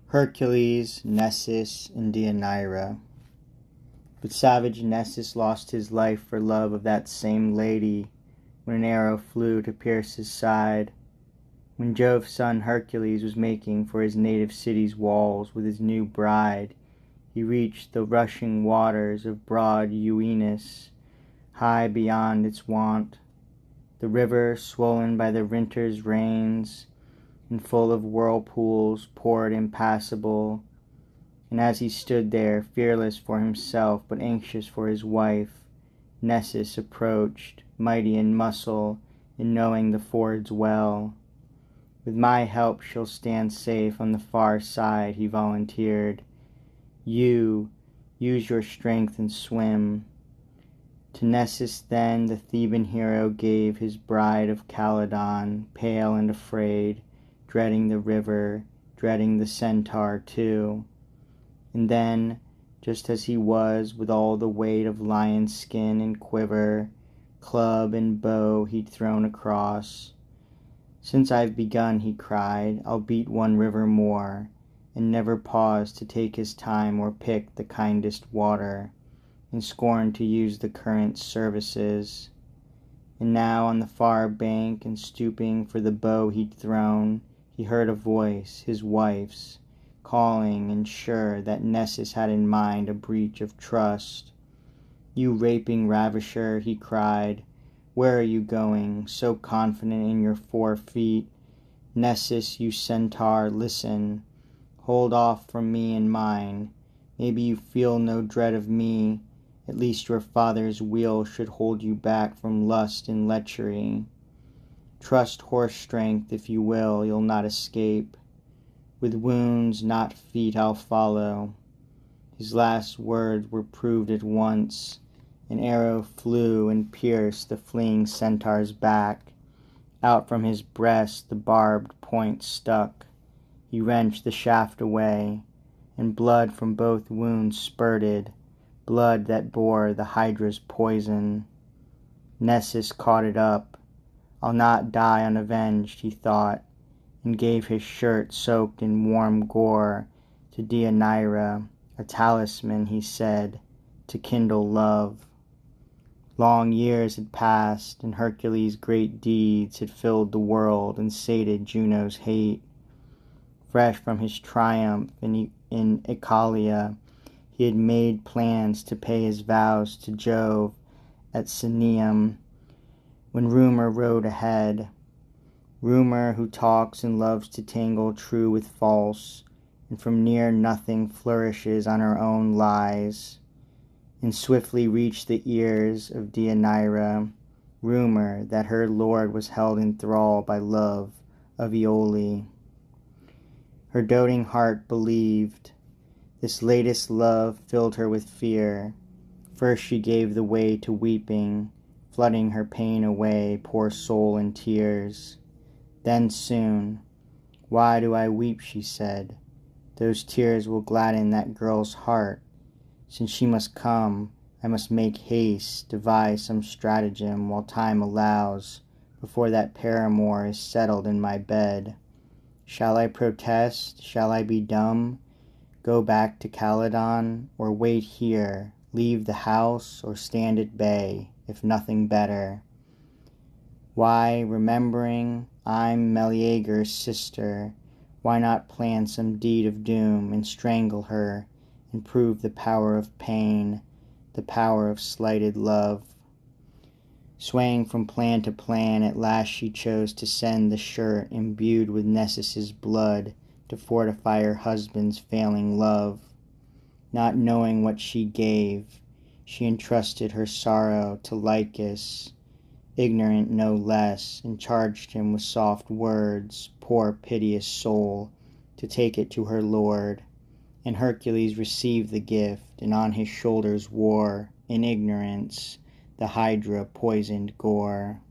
Hercules, Nessus, and Deianira. But savage Nessus lost his life for love of that same lady, when an arrow flew to pierce his side. When Jove's son Hercules was making for his native city's walls with his new bride, he reached the rushing waters of broad Euenus, high beyond its wont. The river, swollen by the winter's rains, and full of whirlpools, poured impassable. And as he stood there, fearless for himself but anxious for his wife, Nessus approached, mighty in muscle, and knowing the fords well. With my help she'll stand safe on the far side, he volunteered. You, use your strength and swim. To Nessus then the Theban hero gave his bride of Calydon, pale and afraid, dreading the river, dreading the centaur too. And then, just as he was, with all the weight of lion skin and quiver, club and bow he'd thrown across. Since I've begun, he cried, I'll beat one river more, and never pause to take his time or pick the kindest water, and scorn to use the current's services. And now on the far bank, and stooping for the bow he'd thrown, he heard a voice, his wife's, calling, and sure that Nessus had in mind a breach of trust. You raping ravisher, he cried, where are you going, so confident in your 4 feet? Nessus, you centaur, listen, hold off from me and mine. Maybe you feel no dread of me, at least your father's wheel should hold you back from lust and lechery. Trust horse strength, if you will, you'll not escape. With wounds, not feet, I'll follow. His last words were proved at once. An arrow flew and pierced the fleeing centaur's back. Out from his breast the barbed point stuck. He wrenched the shaft away, and blood from both wounds spurted, blood that bore the hydra's poison. Nessus caught it up. I'll not die unavenged, he thought, and gave his shirt soaked in warm gore to Deianira, a talisman, he said, to kindle love. Long years had passed, and Hercules' great deeds had filled the world and sated Juno's hate. Fresh from his triumph in Oechalia, he had made plans to pay his vows to Jove at Cinium, when Rumor rode ahead. Rumor, who talks and loves to tangle true with false, and from near nothing flourishes on her own lies, and swiftly reached the ears of Deianira, rumor that her lord was held in thrall by love of Iole. Her doting heart believed. This latest love filled her with fear. First she gave the way to weeping, flooding her pain away, poor soul in tears. Then soon, why do I weep, she said. Those tears will gladden that girl's heart. Since she must come, I must make haste, devise some stratagem while time allows, before that paramour is settled in my bed. Shall I protest? Shall I be dumb? Go back to Calydon, or wait here, leave the house, or stand at bay, if nothing better? Why, remembering I'm Meleager's sister, why not plan some deed of doom and strangle her, and prove the power of pain, the power of slighted love? Swaying from plan to plan, at last she chose to send the shirt imbued with Nessus's blood to fortify her husband's failing love. Not knowing what she gave, she entrusted her sorrow to Lycus, ignorant no less, and charged him with soft words, poor piteous soul, to take it to her lord. And Hercules received the gift, and on his shoulders wore, in ignorance, the hydra poisoned gore.